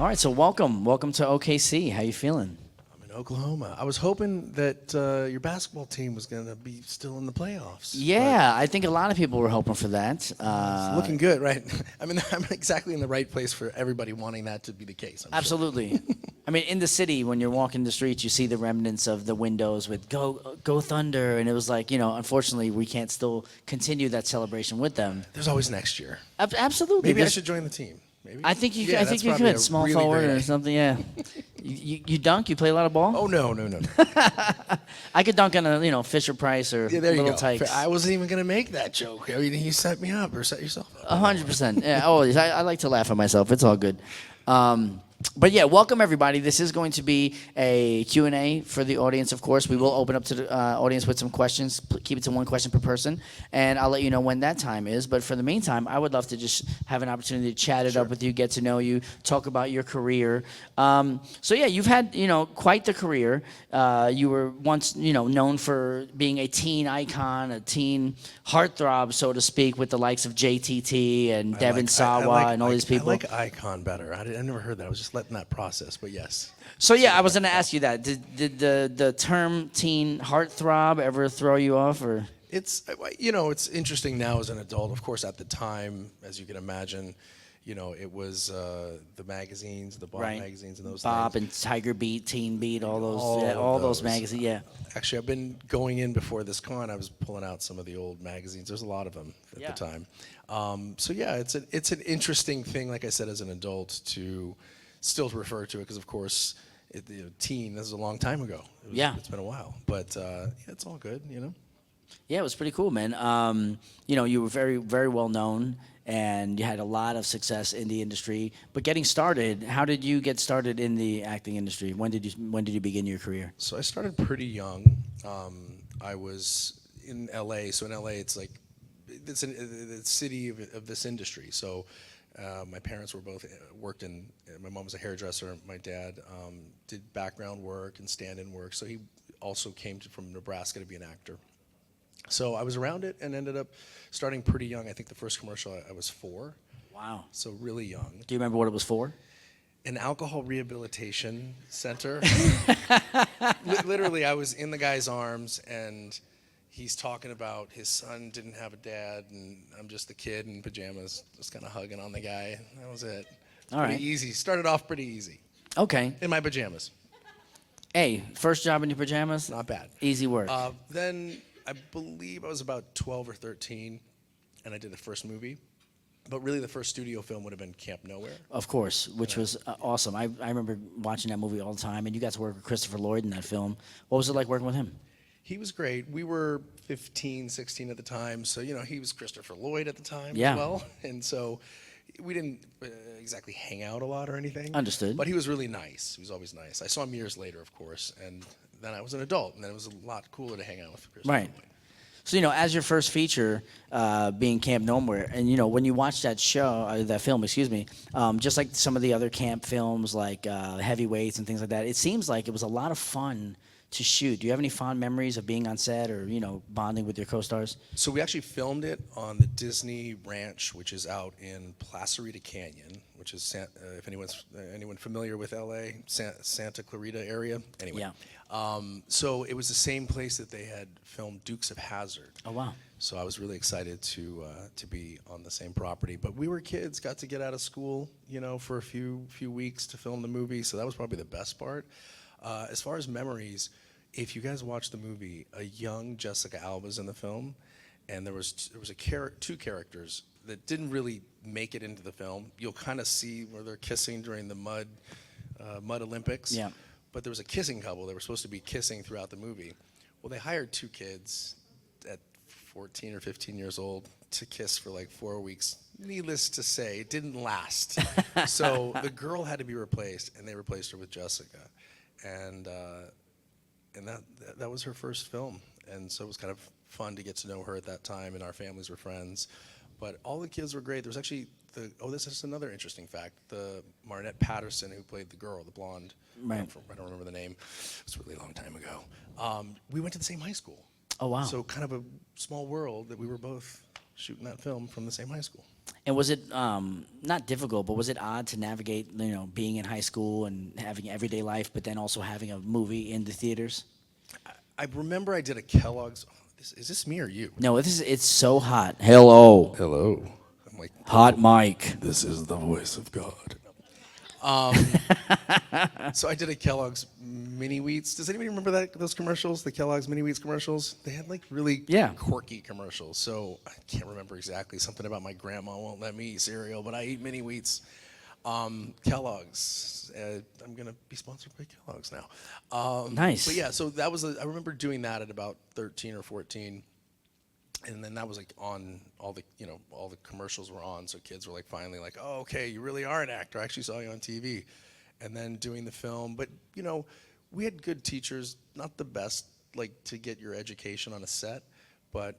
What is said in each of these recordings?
All right, so welcome to OKC. How you feeling? I'm in Oklahoma. I was hoping that your basketball team was going to be still in the playoffs. Yeah, I think a lot of people were hoping for that. It's looking good, right? I mean, I'm exactly in the right place for everybody wanting that to be the case. I'm Absolutely. Sure. I mean, in the city, when you're walking the streets, you see the remnants of the windows with "Go Thunder," and it was like, unfortunately, we can't still continue that celebration with them. There's always next year. Absolutely. Maybe I should join the team. Maybe. I think you. Yeah, I think you probably could a small really forward great or idea. something. Yeah. You dunk? You play a lot of ball? Oh no. I could dunk on a Fisher Price or Yeah, there you Little go. Tykes. I wasn't even going to make that joke. I mean, you set me up or set yourself up. 100%. Yeah, always. I like to laugh at myself. It's all good. But yeah, welcome everybody. This is going to be a Q&A for the audience, of course. We will open up to the audience with some questions. Keep it to one question per person, and I'll let you know when that time is. But for the meantime, I would love to just have an opportunity to chat it up with you, get to know you, talk about your career. So yeah, you've had, quite the career. You were once, known for being a teen icon, a teen heartthrob, so to speak, with the likes of JTT and Devin Sawa and all these people. I like icon better. I never heard that. I was just letting that process, but yes. So yeah, I was going to ask you that. Did the term teen heartthrob ever throw you off, or? It's it's interesting now as an adult. Of course, at the time, as you can imagine, it was the magazines, the Bob magazines, and those Bob things. and Tiger Beat, Teen Beat, all those magazines. Yeah. Actually, I've been going in before this con. I was pulling out some of the old magazines. There's a lot of them at the time. So yeah, it's an interesting thing. Like I said, as an adult, to still refer to it because, of course, teen. This is a long time ago. It's been a while, but it's all good. Yeah, it was pretty cool, man. You were very, very well known, and you had a lot of success in the industry. But getting started, how did you get started in the acting industry? When did you begin your career? So I started pretty young. I was in LA. So in LA, it's like it's the city of this industry. So my parents were both worked in. My mom was a hairdresser. My dad did background work and stand-in work. So he also came from Nebraska to be an actor. So I was around it and ended up starting pretty young. I think the first commercial I was 4. Wow. So really young. Do you remember what it was for? An alcohol rehabilitation center. Literally, I was in the guy's arms, and he's talking about his son didn't have a dad, and I'm just the kid in pajamas, just kind of hugging on the guy. That was it. All right. Pretty easy. Started off pretty easy. Okay. In my pajamas. Hey, first job in your pajamas? Not bad. Easy work. Then I believe I was about 12 or 13, and I did the first movie. But really, the first studio film would have been Camp Nowhere. Of course, which was awesome. I remember watching that movie all the time, and you got to work with Christopher Lloyd in that film. What was it like working with him? He was great. We were 15, 16 at the time, so he was Christopher Lloyd at the time as well, and so we didn't exactly hang out a lot or anything. Understood. But he was really nice. He was always nice. I saw him years later, of course, and then I was an adult, and then it was a lot cooler to hang out with Christopher Lloyd. So, as your first feature being Camp Nowhere, and, when you watch that film, just like some of the other camp films like Heavyweights and things like that, it seems like it was a lot of fun to shoot. Do you have any fond memories of being on set or, bonding with your co-stars? So we actually filmed it on the Disney Ranch, which is out in Placerita Canyon, which is, if anyone familiar with LA, Santa Clarita area. Anyway. Yeah. So it was the same place that they had filmed Dukes of Hazzard. Oh, wow. So I was really excited to be on the same property. But we were kids, got to get out of school, for a few weeks to film the movie. So that was probably the best part. As far as memories, if you guys watch the movie, a young Jessica Alba's in the film, and there was two characters that didn't really make it into the film. You'll kind of see where they're kissing during the Mud Olympics. Yeah. But there was a kissing couple. They were supposed to be kissing throughout the movie. Well, they hired 2 kids at 14 or 15 years old to kiss for like 4 weeks. Needless to say, it didn't last. So the girl had to be replaced, and they replaced her with Jessica. And that was her first film. And so it was kind of fun to get to know her at that time, and our families were friends. But all the kids were great. There was actually this is another interesting fact. The Marnette Patterson, who played the girl, the blonde, right. I don't remember the name. It was a really long time ago. We went to the same high school. Oh, wow. So kind of a small world that we were both shooting that film from the same high school. And was it not difficult, but was it odd to navigate, being in high school and having everyday life, but then also having a movie in the theaters? I remember I did a Kellogg's. Is this me or you? No, it's so hot. Hello. Hello. I'm like, Hot mic. this is the voice of God. So I did a Kellogg's Mini Wheats. Does anybody remember those commercials? The Kellogg's Mini Wheats commercials? They had like really quirky commercials. So I can't remember exactly. Something about my grandma won't let me eat cereal, but I eat Mini Wheats. Kellogg's. I'm gonna be sponsored by Kellogg's now. Nice. But yeah, so that was. I remember doing that at about 13 or 14. And then that was like on all the commercials were on, so kids were like finally like, oh, okay, you really are an actor. I actually saw you on TV. And then doing the film, but we had good teachers, not the best like to get your education on a set, but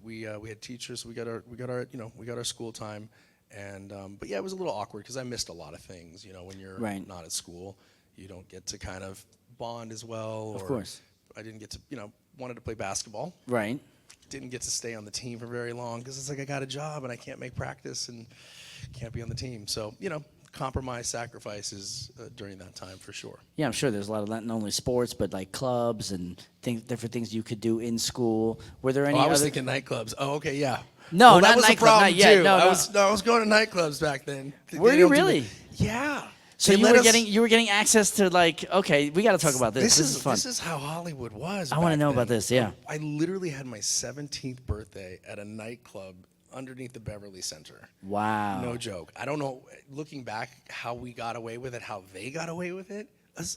we had teachers. We got our school time, and but yeah, it was a little awkward because I missed a lot of things. When you're not at school, you don't get to kind of bond as well. Of course, I didn't get to wanted to play basketball. Right. Didn't get to stay on the team for very long because it's like I got a job and I can't make practice and can't be on the team. So, compromise, sacrifices during that time for sure. Yeah, I'm sure there's a lot of not only sports, but like clubs and different things you could do in school. Were there any I was other... thinking nightclubs. Oh, okay, yeah. No, well, not that was nightclub, a problem not yet. too. No, I was going to nightclubs back then. Were you really? Yeah. So you were getting access to okay, we got to talk about this. This is fun. This is how Hollywood was. I want to know about this. Yeah. I literally had my 17th birthday at a nightclub underneath the Beverly Center. Wow. No joke. I don't know. Looking back, how we got away with it, how they got away with it.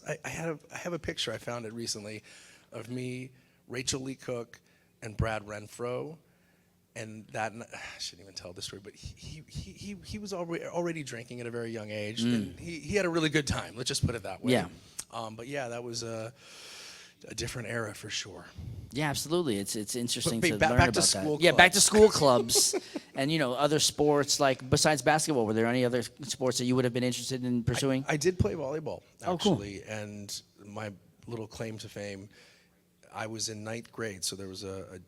I have a picture. I found it recently, of me, Rachel Lee Cook, and Brad Renfro. And that, I shouldn't even tell this story, but he was already drinking at a very young age, and he had a really good time. Let's just put it that way. Yeah. But yeah, that was a different era for sure. Yeah, absolutely. It's interesting But to back learn to about school that. Yeah, back to clubs. school clubs, and other sports like besides basketball. Were there any other sports that you would have been interested in pursuing? I did play volleyball actually, Oh, cool. And my little claim to fame, I was in 9th grade, so there was a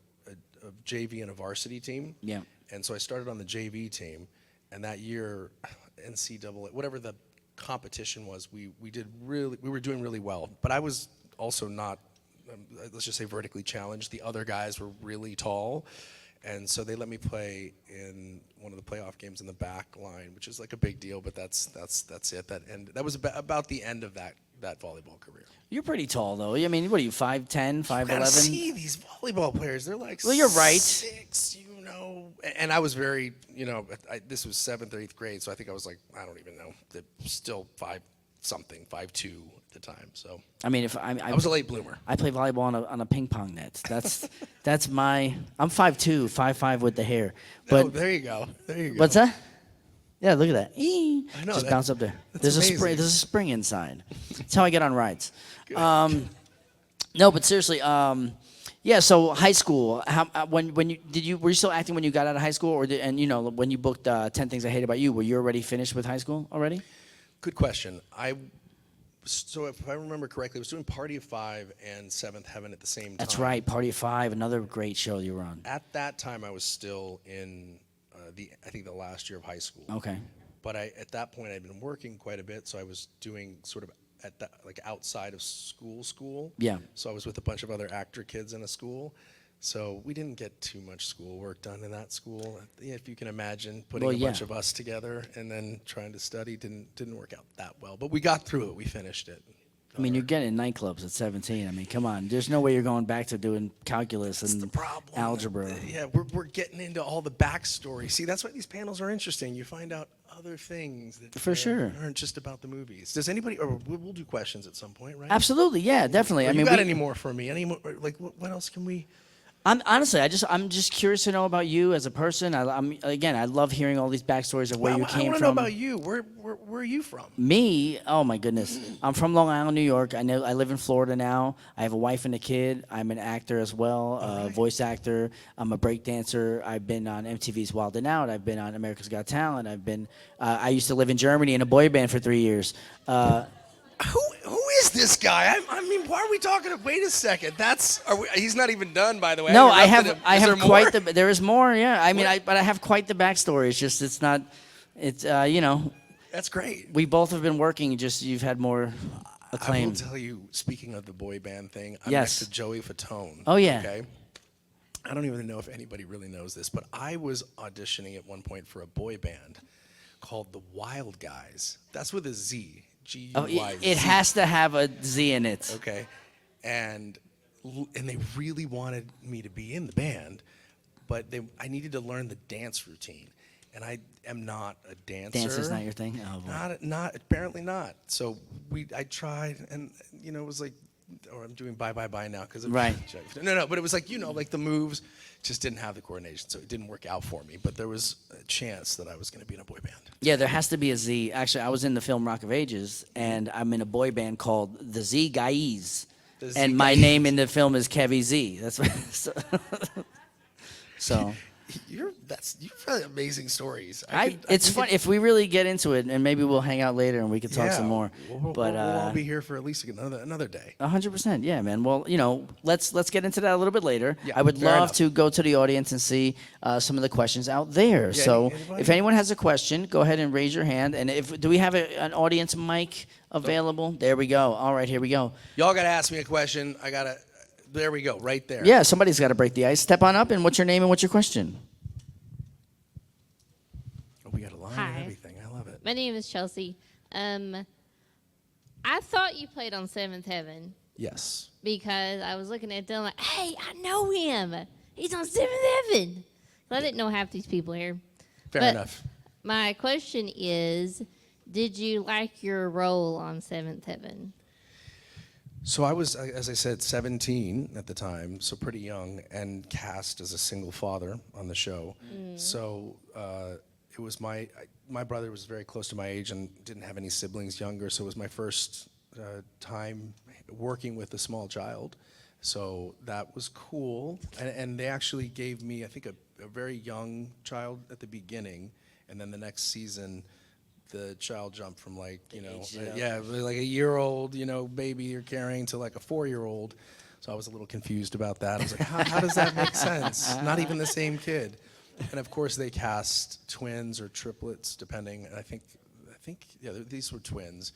JV and a varsity team. Yeah. And so I started on the JV team, and that year, NCAA, whatever the competition was, we were doing really well. But I was also not, let's just say, vertically challenged. The other guys were really tall, and so they let me play in one of the playoff games in the back line, which is like a big deal. But that's it. That was about the end of that volleyball career. You're pretty tall, though. I mean, what are you, 5'10", 5'11"? See these volleyball players, they're like Well, you're right. 6, And I was very, this was 7th or 8th grade, so I think I was like, I don't even know, still 5'2" at the time. So I mean, if I was a late bloomer. I play volleyball on a ping pong net. That's my. I'm 5'2", 5'5" with the hair. But there you go. what's that? Yeah, look at that. Eee. I know, Just bounce up there. There's amazing. a spring. There's a spring inside. That's how I get on rides. No, but seriously. Yeah. So high school. When you were you still acting when you got out of high school, or when you booked 10 Things I Hate About You, were you already finished with high school already? Good question. So if I remember correctly, I was doing Party of Five and Seventh Heaven at the same time. That's right. Party of Five, another great show you were on. At that time, I was still in I think the last year of high school. Okay. But at that point, I'd been working quite a bit, so I was doing sort of outside of school. Yeah. So I was with a bunch of other actor kids in a school. So we didn't get too much schoolwork done in that school. If you can imagine putting a bunch of us together and then trying to study didn't work out that well. But we got through it. We finished it. I mean, you're getting nightclubs at 17. I mean, come on. There's no way you're going back to doing calculus That's and the problem. algebra. Yeah, we're getting into all the backstory. See, that's why these panels are interesting. You find out other things that For sure. aren't just about the movies. Does anybody, or we'll do questions at some point, right? Absolutely, yeah, definitely. I mean, got any more for me? Any more? Like, what else can we? Honestly, I'm just curious to know about you as a person. I love hearing all these backstories of where you came I want to from. know about you. Where are you from? Me? Oh my goodness. I'm from Long Island, New York. I live in Florida now. I have a wife and a kid. I'm an actor as well, voice actor. I'm a break dancer. I've been on MTV's Wild 'N Out. I've been on America's Got Talent. I used to live in Germany in a boy band for 3 years. Who is this guy? I mean, why are we talking? Wait a second. He's not even done, by the way. No, I I have interrupted him. Is there quite more? there is more. Yeah, I mean, but I have quite the backstory. It's just That's great. we both have been working. Just you've had more I acclaim. will tell you, speaking of the boy band thing, I'm Yes. next to Joey Fatone. Oh, yeah. Okay. I don't even know if anybody really knows this, but I was auditioning at one point for a boy band called the Wild Guys. That's with a Z. Oh, G-U-Y-Z. it has to have a Z in it. Okay. And they really wanted me to be in the band, but I needed to learn the dance routine. And I am not a dancer. Dance is not your thing. Oh, boy. Not apparently not. So I tried, and it was like, or I'm doing bye now because Right. No, but it was like like the moves just didn't have the coordination, so it didn't work out for me. But there was a chance that I was going to be in a boy band. Yeah, there has to be a Z. Actually, I was in the film Rock of Ages, and I'm in a boy band called the Z Guys. The Z And my Guys. name in the film is Kevy Z. That's what. So You've really amazing stories. it's fun if we really get into it, and maybe we'll hang out later and we can talk some more. We'll But all be here for at least another day. 100%, yeah, man. Well, let's get into that a little bit later. Yeah, I would fair love enough. to go to the audience and see some of the questions out there. Yeah, So, anybody? if anyone has a question, go ahead and raise your hand. And do we have an audience mic available? There we go. All right, here we go. Y'all got to ask me a question. There we go, right there. Yeah, somebody's got to break the ice. Step on up, and what's your name and what's your question? Oh, we got a line Hi. and everything. I love it. My name is Chelsea. I thought you played on Seventh Heaven Yes. because I was looking at them like, hey, I know him. He's on Seventh Heaven. I didn't know half these people here. Fair But enough. My question is, did you like your role on Seventh Heaven? So I was, as I said, 17 at the time, so pretty young, and cast as a single father on the show. So it was my brother was very close to my age and didn't have any siblings younger, so it was my first time working with a small child. So that was cool, and they actually gave me, I think, a very young child at the beginning, and then the next season, the child jumped from like, like a year-old, baby you're carrying to like a 4-year-old. So I was a little confused about that. I was like, how does that make sense? Not even the same kid. And of course they cast twins or triplets, depending. And I think these were twins.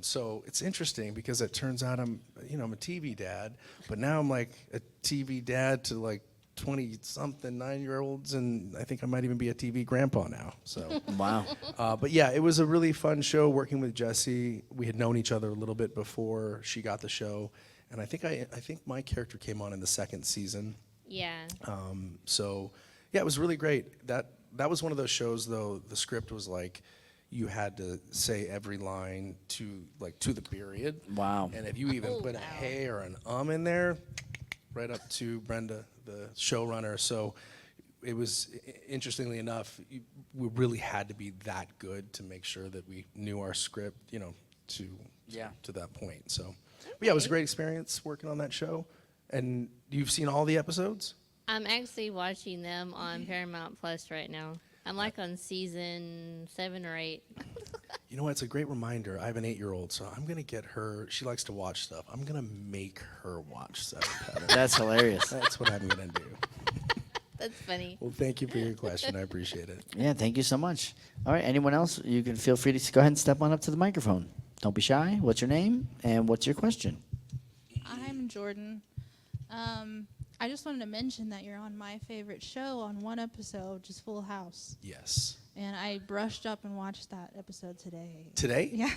So it's interesting because it turns out I'm a TV dad, but now I'm like a TV dad to like 20-something 9-year-olds, and I think I might even be a TV grandpa now. So, Wow. but yeah, it was a really fun show working with Jessie. We had known each other a little bit before she got the show, and I think my character came on in the second season. Yeah. So yeah, it was really great. That was one of those shows though. The script was like you had to say every line to the period. Wow. And if you even Oh, put a wow. hey or an in there, right up to Brenda, the showrunner. So it was, interestingly enough, we really had to be that good to make sure that we knew our script, to that point. So, but yeah, it was a great experience working on that show. And you've seen all the episodes? I'm actually watching them on Paramount Plus right now. I'm like on season 7 or 8. You know what? It's a great reminder. I have an 8-year-old, so I'm going to get her. She likes to watch stuff. I'm going to make her watch Seventh Heaven. That's hilarious. That's what I'm going to do. That's funny. Well, thank you for your question. I appreciate it. Yeah, thank you so much. All right, anyone else? You can feel free to go ahead and step on up to the microphone. Don't be shy. What's your name and what's your question? I'm Jordan. I just wanted to mention that you're on my favorite show on one episode, which is Full House. Yes. And I brushed up and watched that episode today. Today? Yeah.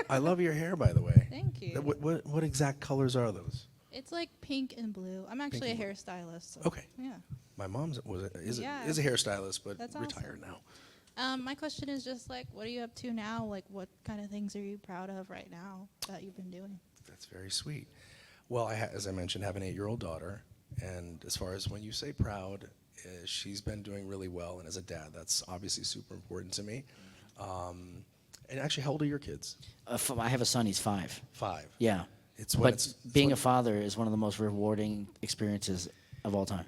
I love your hair, by the way. Thank you. What exact colors are those? It's like pink and blue. I'm actually a Pink hairstylist. So Okay. Yeah. My mom's is Yeah. a hairstylist, but That's retired awesome. now. My question is just like, what are you up to now? Like, what kind of things are you proud of right now that you've been doing? That's very sweet. Well, as I mentioned, have an 8-year-old daughter, and as far as when you say proud, she's been doing really well, and as a dad, that's obviously super important to me. And actually, how old are your kids? I have a son. He's 5. 5. Yeah. But Being a father is one of the most rewarding experiences of all time.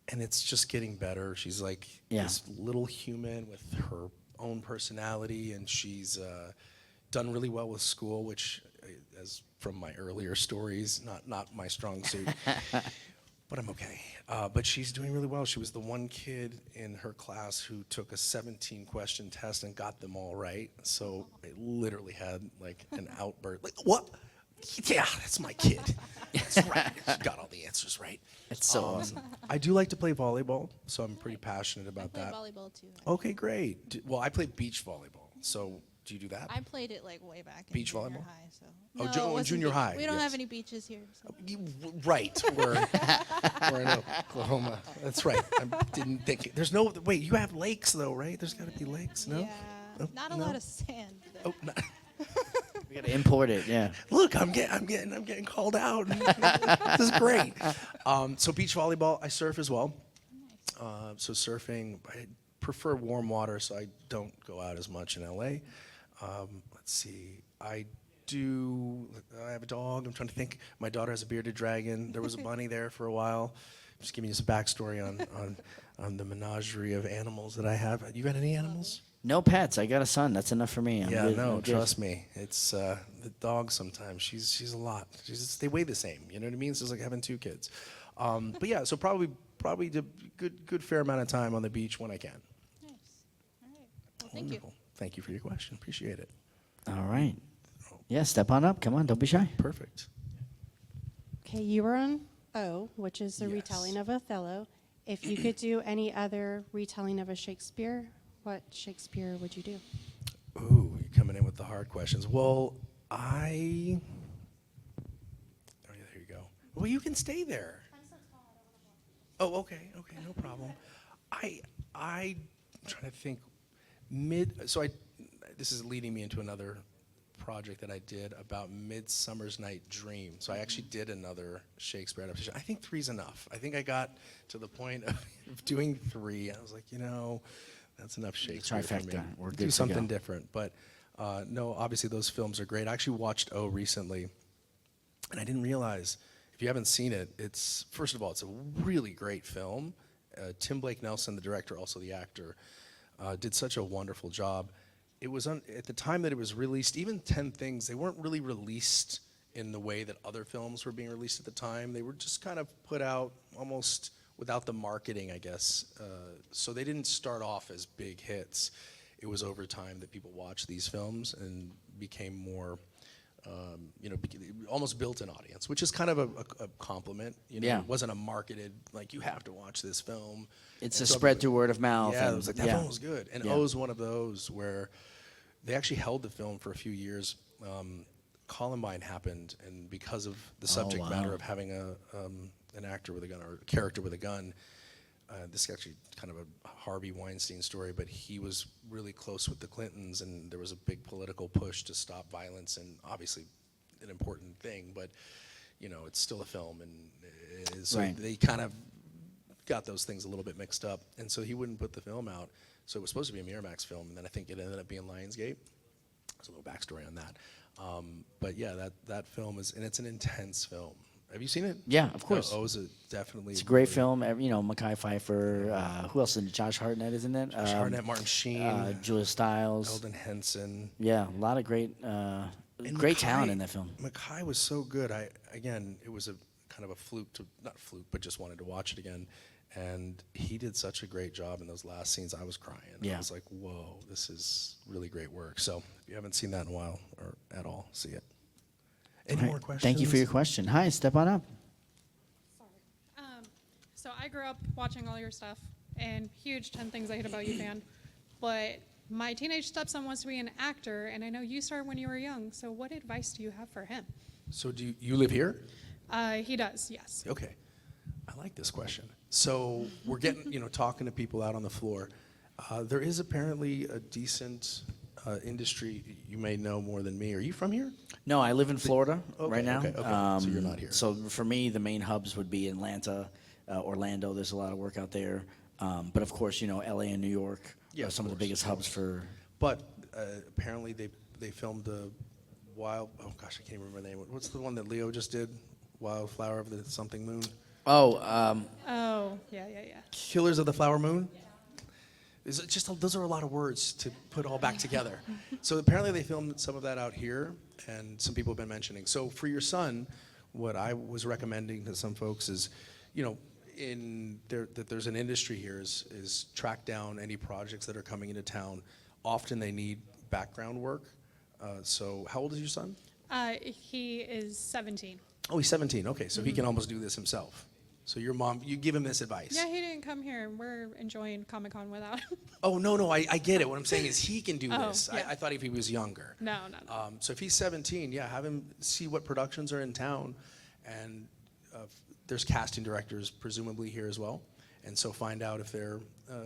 and it's just getting better. She's like this little human with her own personality, and she's done really well with school, which as from my earlier stories, not my strong suit. But I'm okay. But she's doing really well. She was the one kid in her class who took a 17-question test and got them all right. So I literally had like an outburst. Like, what? Yeah, that's my kid. That's right. She got all the answers right. It's so awesome. I do like to play volleyball, so I'm pretty passionate about I play that. volleyball too. Okay, great. Well, I play beach volleyball. So do you do that? I played it like way back in Beach junior volleyball? high. So. Oh, No, in it wasn't junior beach. high, We don't yes. have any beaches here. So. Right. We're in Oklahoma. That's right. I didn't think. There's no. Wait, you have lakes though, right? There's got to be lakes, no? Yeah, Oh, not a no? lot of sand. Though. Oh, no. We got to import it. Yeah. Look, I'm getting called out. This is great. So beach volleyball, I surf as well. So surfing, I prefer warm water, so I don't go out as much in LA. Let's see, I have a dog. I'm trying to think. My daughter has a bearded dragon. There was a bunny there for a while. Just giving you some backstory on the menagerie of animals that I have. You got any animals? No pets. I got a son. That's enough for me. I'm Yeah, good. no, I'm good. trust me. It's the dog sometimes. She's a lot. They weigh the same. You know what I mean? It's just like having two kids. But yeah, so probably the good fair amount of time on the beach when I can. Nice. All right. Well, thank you. Wonderful. Thank you for your question. Appreciate it. All right. Yeah, step on up. Come on. Don't be shy. Perfect. Okay, you were on O, which is the Yes. retelling of Othello. If you could do any other retelling of a Shakespeare, what Shakespeare would you do? Ooh, you're coming in with the hard questions. Well, oh yeah, there you go. Well, you can stay there. Oh, okay, no problem. I'm trying to think. This is leading me into another project that I did about Midsummer's Night Dream. So I actually did another Shakespeare adaptation. I think 3's enough. I think I got to the point of doing 3. I was like, that's enough Shakespeare for me. Trifecta. We're good Do to something go. different. But no, obviously those films are great. I actually watched O recently, and I didn't realize, if you haven't seen it, first of all, it's a really great film. Tim Blake Nelson, the director, also the actor, did such a wonderful job. It was at the time that it was released, even 10 Things, they weren't really released in the way that other films were being released at the time. They were just kind of put out almost without the marketing, I guess. So they didn't start off as big hits. It was over time that people watched these films and became more, almost built an audience, which is kind of a compliment. Yeah. It wasn't a marketed, like, you have to watch this film. It's And a so spread through word of mouth. Yeah, and- it was like, that film was good. And Yeah. O's one of those where they actually held the film for a few years. Columbine happened, and because of the subject wow. matter of having an actor with a gun or a character with a gun, this is actually kind of a Harvey Weinstein story, but he was really close with the Clintons, and there was a big political push to stop violence, and obviously an important thing, but it's still a film, and so Right. they kind of got those things a little bit mixed up, and so he wouldn't put the film out. So it was supposed to be a Miramax film, and then I think it ended up being Lionsgate. There's a little backstory on that. But yeah, that film it's an intense film. Have you seen it? Yeah, of course. O's definitely. It's a great film. Mackay Pfeiffer. Who else? Josh Hartnett is in it. Josh Hartnett, Martin Sheen, Julia Stiles. Eldon Henson. Yeah, a lot of great talent in that film. Mackay was so good. It was a kind of a fluke not fluke, but just wanted to watch it again. And he did such a great job in those last scenes. I was crying. Yeah. I was like, whoa, this is really great work. So if you haven't seen that in a while or at all, see it. Any All more right. questions? Thank you for your question. Hi, step on up. So I grew up watching all your stuff and huge 10 Things I Hate About You fan. But my teenage stepson wants to be an actor, and I know you started when you were young. So what advice do you have for him? So do you live here? He does, yes. Okay. I like this question. So we're getting, talking to people out on the floor. There is apparently a decent industry. You may know more than me. Are you from here? No, I live in Florida Okay, right now. okay. So you're not here. So for me, the main hubs would be Atlanta, Orlando. There's a lot of work out there. But of course, LA and New York Yeah, are of some of the course, biggest of hubs for. But apparently they filmed the I can't even remember the name. What's the one that Leo just did? Wildflower of the something moon? Oh, Oh, yeah. Killers of the Flower Moon? those are a lot of words to put all back together. So apparently they filmed some of that out here, and some people have been mentioning. So for your son, what I was recommending to some folks is, that there's an industry here is track down any projects that are coming into town. Often they need background work. So how old is your son? He is 17. Oh, he's 17. Okay, so he can almost do this himself. So your mom, you give him this advice. Yeah, he didn't come here. We're enjoying Comic-Con without him. Oh, no, I get it. What I'm saying is he can do Oh, this. yeah. I thought if he was younger. No. So if he's 17, yeah, have him see what productions are in town. And there's casting directors presumably here as well. And so find out if they're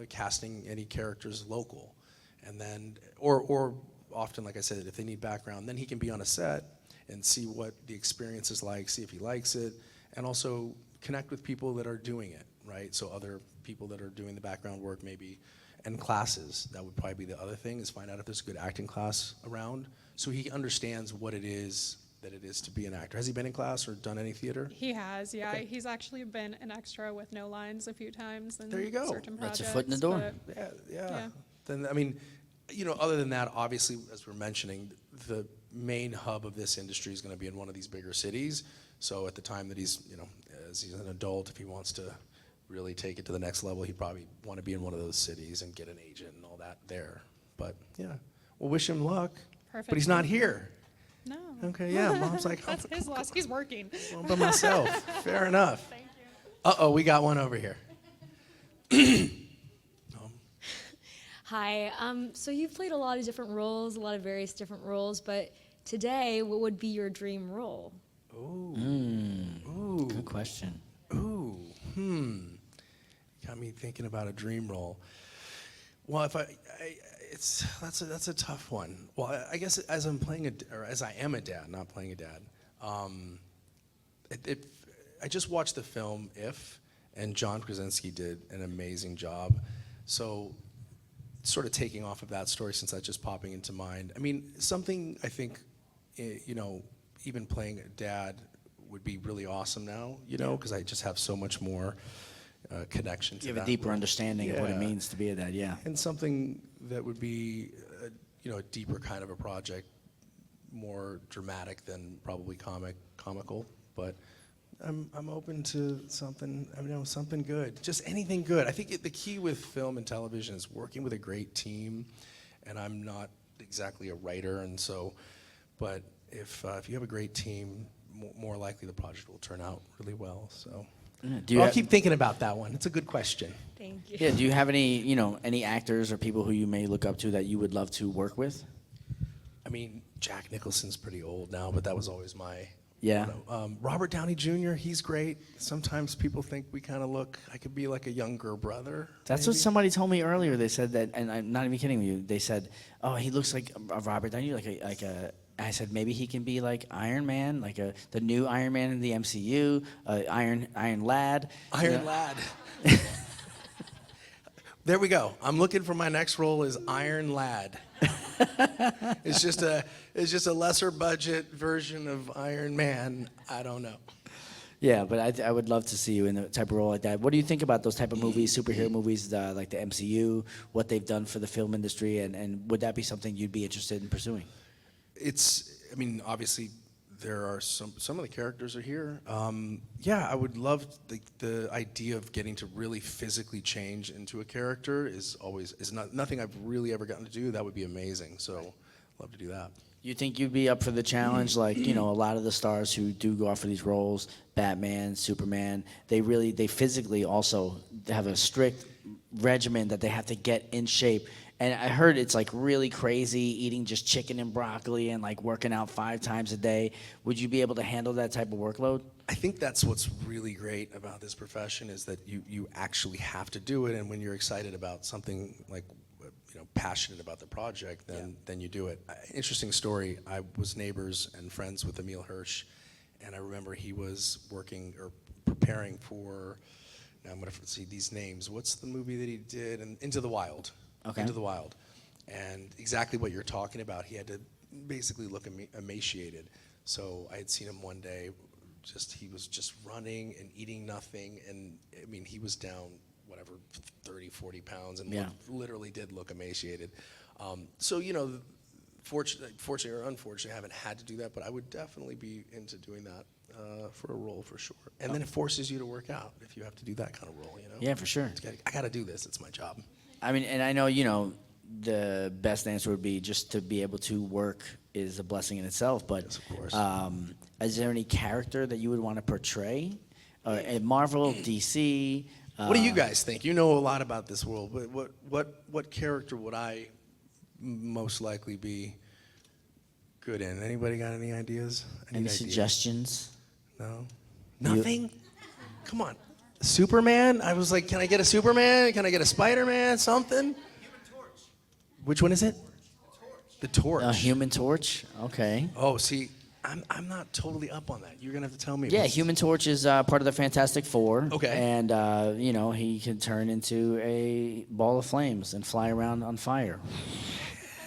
casting any characters local. And then, or often, like I said, if they need background, then he can be on a set and see what the experience is like, see if he likes it, and also connect with people that are doing it, right? So other people that are doing the background work maybe, and classes. That would probably be the other thing, is find out if there's a good acting class around, so he understands what it is that it is to be an actor. Has he been in class or done any theater? He has, yeah. Okay. He's actually been an extra with no lines a few times in There you go. certain That's projects. a foot in the door. but Yeah. Then, I mean, other than that, obviously, as we're mentioning, the main hub of this industry is going to be in one of these bigger cities. So at the time that he's, as he's an adult, if he wants to really take it to the next level, he'd probably want to be in one of those cities and get an agent and all that there. But yeah, we'll wish him luck. Perfect. But he's not here. No. Okay, yeah, Mom's like, That's his loss. He's working. I'm by myself. Fair enough. Thank you. Uh-oh, we got one over here. Hi. So you've played a lot of different roles, a lot of various different roles, but today, what would be your dream role? Ooh. Good question. Ooh. Got me thinking about a dream role. Well, that's a tough one. Well, I guess as I am a dad, not playing a dad. I just watched the film If, and John Krasinski did an amazing job. So, sort of taking off of that story, since that's just popping into mind. I mean, something I think, even playing a dad would be really awesome now, because I just have so much more connection to You that. have a deeper understanding of what it Yeah. means to be a dad, yeah. And something that would be, a deeper kind of a project, more dramatic than probably comical. But I'm open to something. Something good. Just anything good. I think the key with film and television is working with a great team. And I'm not exactly a writer, and so, but if you have a great team, more likely the project will turn out really well. So. Yeah, I'll keep thinking about that one. It's a good question. Thank you. Yeah, do you have any actors or people who you may look up to that you would love to work with? I mean, Jack Nicholson's pretty old now, but that was always my. Yeah. Robert Downey Jr., he's great. Sometimes people think I could be like a younger brother. That's maybe. what somebody told me earlier. They said that, and I'm not even kidding you. They said, "Oh, he looks like a Robert Downey, like a." I said maybe he can be like Iron Man, like the new Iron Man in the MCU, Iron Lad. Iron Lad. There we go. I'm looking for my next role as Iron Lad. It's just a lesser budget version of Iron Man. I don't know. Yeah, but I would love to see you in a type of role like that. What do you think about those type of movies, superhero movies, like the MCU, what they've done for the film industry, and would that be something you'd be interested in pursuing? Obviously, there are some of the characters are here. Yeah, I would love the idea of getting to really physically change into a character is nothing I've really ever gotten to do. That would be amazing. So, love to do that. You think you'd be up for the challenge? Like, a lot of the stars who do go out for these roles, Batman, Superman, they physically also have a strict regimen that they have to get in shape. And I heard it's like really crazy eating just chicken and broccoli and like working out 5 times a day. Would you be able to handle that type of workload? I think that's what's really great about this profession is that you then have to do it, and when you're excited about something like passionate about the project, then you do it. Interesting story. I was neighbors and friends with Emil Hirsch, and I remember he was working or preparing for. Now I'm going to see these names. What's the movie that he did? Into the Wild. Okay. Into the Wild, and exactly what you're talking about. He had to basically look emaciated. So I had seen him one day. He was just running and eating nothing, and he was down whatever, 30, 40 pounds, and Yeah. literally did look emaciated. So, you know, fortunately or unfortunately, I haven't had to do that, but I would definitely be into doing that for a role for sure. And then it forces you to work out if you have to do that kind of role, you know? Yeah, for sure. I got to do this. It's my job. I mean, and I know, you know, the best answer would be just to be able to work is a blessing in itself. But Yes, of course. Is there any character that you would want to portray? At Marvel, DC? What do you guys think? You know a lot about this world. But what character would I most likely be good in? Anybody got any ideas? I need Any ideas. suggestions? No? Nothing? Come on. Superman? I was like, can I get a Superman? Can I get a Spider-Man? Something? Human Torch. Which one is it? The Torch. A Human Torch? Okay. Oh, see, I'm not totally up on that. You're going to have to tell me. Yeah, Human Torch is part of the Fantastic Four. Okay. And, you know, he can turn into a ball of flames and fly around on fire.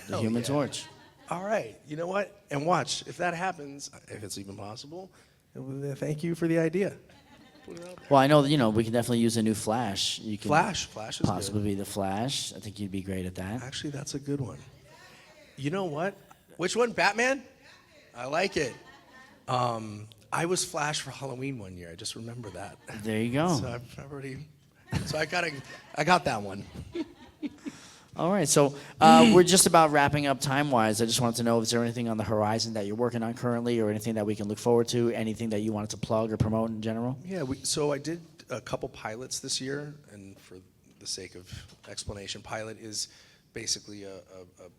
The Hell Human yeah. Torch. All right. You know what? And watch. If that happens, if it's even possible, thank you for the idea. Put it out there. Well, I know, you know, we can definitely use a new Flash. You can Flash is possibly good. be the Flash. I think you'd be great at that. Actually, that's a good one. You know what? Which one? Batman? I like it. I was Flash for Halloween one year. I just remember that. There you go. So I've already. So I got that one. All right, so we're just about wrapping up time-wise. I just wanted to know, is there anything on the horizon that you're working on currently, or anything that we can look forward to, anything that you wanted to plug or promote in general? Yeah. So I did a couple pilots this year, and for the sake of explanation, pilot is basically a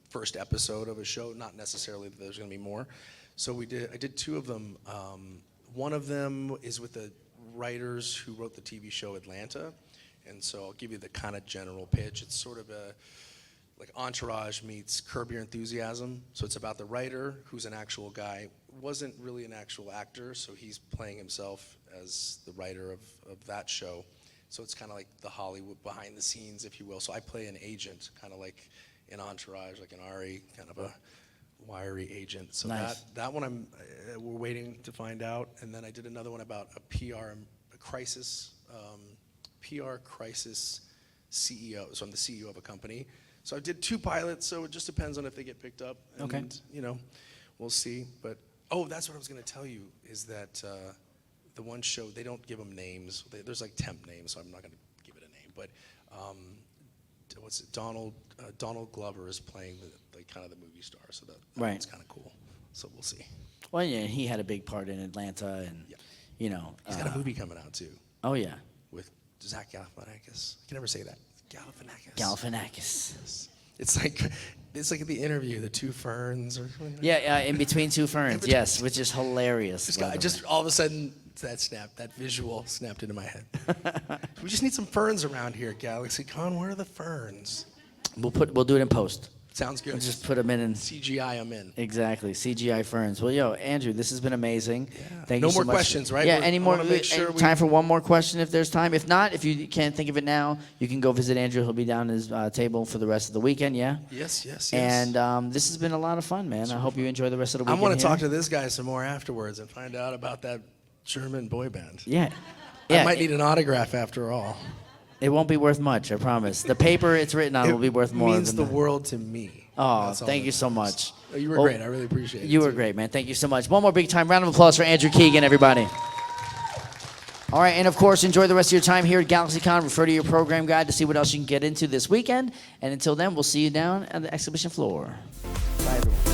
first episode of a show. Not necessarily that there's going to be more. So I did two of them. One of them is with the writers who wrote the TV show Atlanta. And so I'll give you the kind of general pitch. It's sort of like Entourage meets Curb Your Enthusiasm. So it's about the writer, who's an actual guy, wasn't really an actual actor, so he's playing himself as the writer of that show. So it's kind of like the Hollywood behind the scenes, if you will. So I play an agent, kind of like in Entourage, like an Ari, kind of a wiry agent. So Nice. that one we're waiting to find out. And then I did another one about a PR crisis CEO. So I'm the CEO of a company. So I did two pilots, so it just depends on if they get picked up. And, Okay. you know, we'll see. But, that's what I was going to tell you, is that the one show, they don't give them names. There's like temp names, so I'm not going to give it a name. But what's it? Donald Glover is playing the kind of the movie star, so that Right. one's kind of cool. So we'll see. Well, yeah, he had a big part in Atlanta, and, Yeah. you know. He's got a movie coming out, too, Oh, yeah. with Zach Galifianakis. I can never say that. Galifianakis. Galifianakis. It's like the interview, the two ferns, or Yeah, in between two ferns, yes, which is hilarious. Just, by got, the just way. all of a sudden that visual snapped into my head. We just need some ferns around here, GalaxyCon. Where are the ferns? We'll do it in post. Sounds good. We'll just put them in. CGI them in. Exactly, CGI ferns. Well, yo, Andrew, this has been amazing. Yeah. Thank No you so more much. questions, right? Yeah, We're- any I more? wanna make sure Time for one more question if there's time. If not, if you can't think of it now, you can go visit Andrew. He'll be down his table for the rest of the weekend, yeah? Yes. And this has been a lot of fun, man. I hope you enjoy the rest of the I weekend. want to here. talk to this guy some more afterwards and find out about that German boy band. Yeah. I might need an autograph after all. It won't be worth much, I promise. The paper it's written on will be worth more. It means than the world to me. Oh, That's all thank that you so matters. much. Oh, you were Well, great. I really appreciate it. You were too. great, man. Thank you so much. One more big time round of applause for Andrew Keegan, everybody. All right, and of course, enjoy the rest of your time here at GalaxyCon. Refer to your program guide to see what else you can get into this weekend. And until then, we'll see you down at the exhibition floor. Bye, everyone.